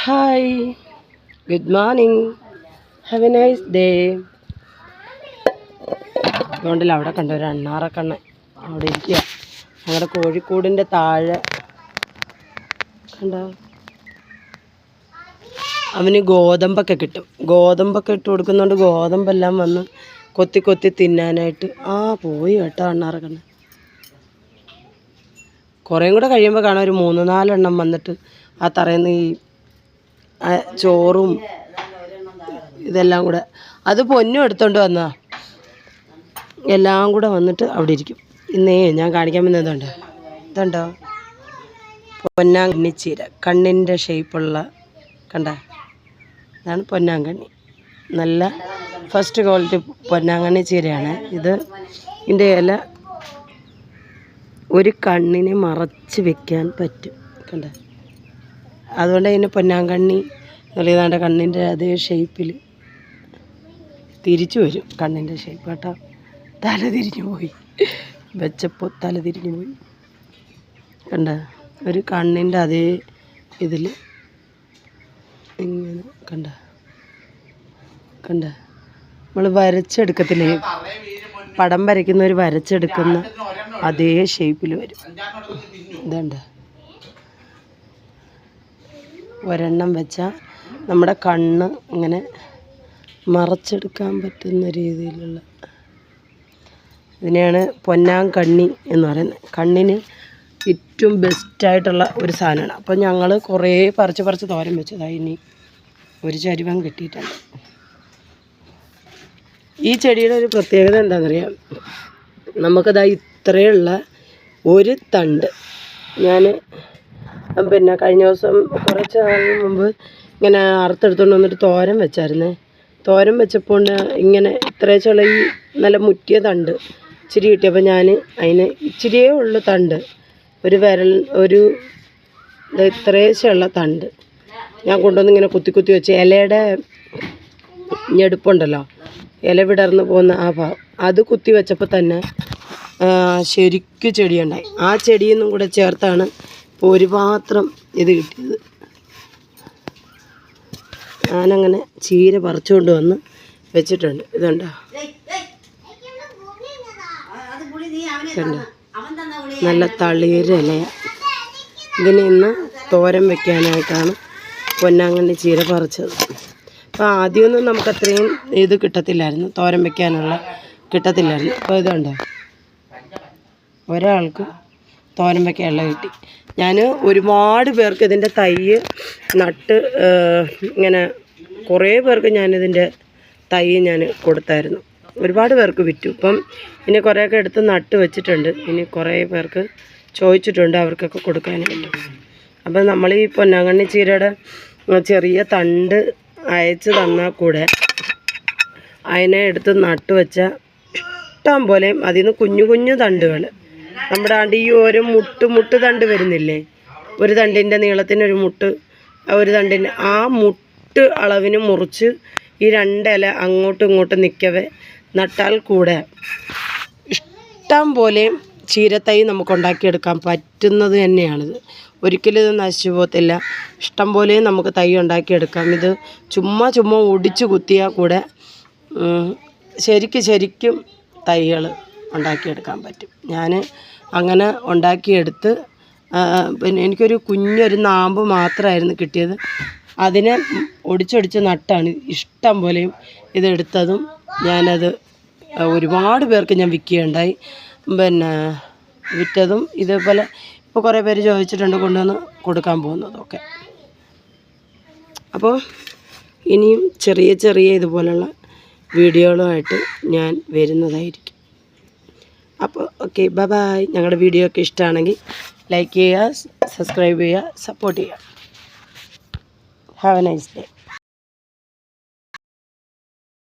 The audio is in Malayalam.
Hi, good morning, have A nice day. അതുകൊണ്ടല്ല അവിടെ കണ്ട ഒരു അണ്ണാറക്കണ്ണൻ അവിടെ ഇരിക്കുക. ഞങ്ങളുടെ കോഴിക്കൂടിൻ്റെ താഴെ കണ്ട അവന് ഗോതമ്പൊക്കെ കിട്ടും. ഗോതമ്പൊക്കെ ഇട്ട് കൊടുക്കുന്നതുകൊണ്ട് ഗോതമ്പെല്ലാം വന്ന് കൊത്തി കൊത്തി തിന്നാനായിട്ട് പോയി കേട്ടോ അണ്ണാറക്കണ്ണൻ. കുറേയും കൂടെ കഴിയുമ്പോൾ കാണാം ഒരു 3-4 എണ്ണം വന്നിട്ട് ആ തറയുന്ന ഈ ചോറും ഇതെല്ലാം കൂടെ. അത് പൊന്നും എടുത്തോണ്ട് വന്നതാ. എല്ലാം കൂടെ വന്നിട്ട് അവിടെ ഇരിക്കും. ഇന്നേ ഞാൻ കാണിക്കാൻ വന്നതുണ്ട്. ഇതുണ്ടോ പൊന്നാങ്കണ്ണിച്ചീര, കണ്ണിൻ്റെ ഷേപ്പുള്ള കണ്ട, ഇതാണ് പൊന്നാങ്കണ്ണി. നല്ല ഫസ്റ്റ് ക്വാളിറ്റി പൊന്നാങ്കണ്ണി ചീരയാണ് ഇത്. ഇതിൻ്റെ ഇല ഒരു കണ്ണിനെ മറച്ച് വെക്കാൻ പറ്റും കണ്ട. അതുകൊണ്ട് അതിന് പൊന്നാങ്കണ്ണി എന്നുള്ളതാണ്ട് കണ്ണിൻ്റെ അതേ ഷേപ്പിൽ തിരിച്ചു വരും. കണ്ണിൻ്റെ ഷേപ്പ് കേട്ടോ. തല തിരിഞ്ഞു പോയി വെച്ചപ്പോൾ തല തിരിഞ്ഞു പോയി കണ്ട. ഒരു കണ്ണിൻ്റെ അതേ ഇതിൽ ഇങ്ങനെ കണ്ട കണ്ട. നമ്മൾ വരച്ചെടുക്കത്തില്ലേ, പടം വരയ്ക്കുന്നവർ വരച്ചെടുക്കുന്ന അതേ ഷേപ്പിൽ വരും. ഇതുണ്ട ഒരെണ്ണം വെച്ചാൽ നമ്മുടെ കണ്ണ് ഇങ്ങനെ മറച്ചെടുക്കാൻ പറ്റുന്ന രീതിയിലുള്ള ഇതിനെയാണ് പൊന്നാങ്കണ്ണി എന്ന് പറയുന്നത്. കണ്ണിന് ഏറ്റവും ബെസ്റ്റായിട്ടുള്ള ഒരു സാധനമാണ്. അപ്പം ഞങ്ങൾ കുറേ പറിച്ച് തോരൻ വെച്ചതാണ്. ഇനി ഒരു ചരുവം കിട്ടിയിട്ടുണ്ട്. ഈ ചെടിയുടെ ഒരു പ്രത്യേകത എന്താണെന്നറിയാം, നമുക്കതാ ഇത്രയുള്ള ഒരു തണ്ട് ഞാൻ പിന്നെ കഴിഞ്ഞ ദിവസം കുറച്ച് നാളിന് മുമ്പ് ഇങ്ങനെ അറുത്തെടുത്തുകൊണ്ട് വന്നിട്ട് തോരൻ വെച്ചായിരുന്നേ. തോരൻ വെച്ചപ്പോൾ ഇങ്ങനെ ഇത്രേച്ചുള്ള ഈ നല്ല മുറ്റിയ തണ്ട് ഇച്ചിരി കിട്ടിയപ്പോൾ ഞാൻ അതിന് ഇച്ചിരിയേ ഉള്ളു തണ്ട്, ഒരു ഇത്രേച്ചുള്ള തണ്ട് ഞാൻ കൊണ്ടുവന്ന് ഇങ്ങനെ കുത്തി വെച്ച് ഇലയുടെ ഞെടുപ്പുണ്ടല്ലോ, ഇല വിടർന്ന് പോകുന്ന ആ ഭാഗം, അത് കുത്തി വെച്ചപ്പോൾ തന്നെ ശരിക്കും ചെടിയുണ്ടായി. ആ ചെടിയിൽ നിന്നും കൂടെ ചേർത്താണ് ഇപ്പോൾ ഒരു പാത്രം ഇത് കിട്ടിയത്. ഞാനങ്ങനെ ചീര പറിച്ചുകൊണ്ട് വന്ന് വെച്ചിട്ടുണ്ട്. ഇതുണ്ടോ കണ്ടോ, നല്ല തളിര് ഇലയാണ്. ഇതിന് ഇന്ന് തോരൻ വെക്കാനായിട്ടാണ് പൊന്നാങ്കണ്ണി ചീര പറിച്ചത്. അപ്പോൾ ആദ്യമൊന്നും നമുക്കത്രയും ഇത് കിട്ടത്തില്ലായിരുന്നു, തോരൻ വെക്കാനുള്ള കിട്ടത്തില്ലായിരുന്നു. അപ്പോൾ ഇതുണ്ടോ ഒരാൾക്ക് തോരൻ വെക്കാനുള്ള കിട്ടി. ഞാൻ ഒരുപാട് പേർക്ക് ഇതിൻ്റെ തൈ നട്ട് ഇങ്ങനെ കുറേ പേർക്ക് ഞാനിതിൻ്റെ തൈ ഞാൻ കൊടുത്തായിരുന്നു. ഒരുപാട് പേർക്ക് വിറ്റു. ഇപ്പം ഇനി കുറേയൊക്കെ എടുത്ത് നട്ട് വെച്ചിട്ടുണ്ട്. ഇനി കുറേ പേർക്ക് ചോദിച്ചിട്ടുണ്ട്, അവർക്കൊക്കെ കൊടുക്കാനായിട്ട്. അപ്പം നമ്മൾ ഈ പൊന്നാങ്കണ്ണി ചീരയുടെ ചെറിയ തണ്ട് അയച്ച് തന്നാൽ കൂടെ അതിനെ എടുത്ത് നട്ട് വെച്ചാൽ ഇഷ്ടം പോലെയും അതിൽ നിന്ന് കുഞ്ഞു തണ്ടുകൾ നമ്മുടെ ഈ ഓരോ മുട്ട് തണ്ട് വരുന്നില്ലേ, ഒരു തണ്ടിൻ്റെ നീളത്തിനൊരു മുട്ട്, ഒരു തണ്ടിൻ്റെ ആ മുട്ട് അളവിന് മുറിച്ച് ഈ 2 ഇല അങ്ങോട്ടും ഇങ്ങോട്ടും നിൽക്കവേ നട്ടാൽ കൂടെ ഇഷ്ടം പോലെയും ചീരത്തൈ നമുക്ക് ഉണ്ടാക്കിയെടുക്കാൻ പറ്റുന്നത് തന്നെയാണിത്. ഒരിക്കലും ഇത് നശിച്ചു പോകത്തില്ല. ഇഷ്ടം പോലെയും നമുക്ക് തൈ ഉണ്ടാക്കിയെടുക്കാം. ഇത് ചുമ്മാ ഒടിച്ച് കുത്തിയാൽ കൂടെ ശരിക്കും തൈകൾ ഉണ്ടാക്കിയെടുക്കാൻ പറ്റും. ഞാൻ അങ്ങനെ ഉണ്ടാക്കിയെടുത്ത് പിന്നെ എനിക്കൊരു കുഞ്ഞൊരു നാമ്പ് മാത്രമായിരുന്നു കിട്ടിയത്. അതിനെ ഒടിച്ചൊടിച്ച് നട്ടാണ് ഇഷ്ടം പോലെയും ഇതെടുത്തതും ഞാനത് ഒരുപാട് പേർക്ക് ഞാൻ വിൽക്കുകയുണ്ടായി. പിന്നെ വിറ്റതും ഇതേപോലെ ഇപ്പോൾ കുറേ പേര് ചോദിച്ചിട്ടുണ്ട് കൊണ്ടുവന്ന് കൊടുക്കാൻ പോകുന്നതൊക്കെ. അപ്പോൾ ഇനിയും ചെറിയ ഇതുപോലുള്ള വീഡിയോകളുമായിട്ട് ഞാൻ വരുന്നതായിരിക്കും. അപ്പോൾ ഓക്കെ, ബൈ. ഞങ്ങളുടെ വീഡിയോ ഒക്കെ ഇഷ്ടമാണെങ്കിൽ ലൈക്ക് ചെയ്യുക, സബ്സ്ക്രൈബ് ചെയ്യുക, സപ്പോർട്ട് ചെയ്യുക. Have A nice day.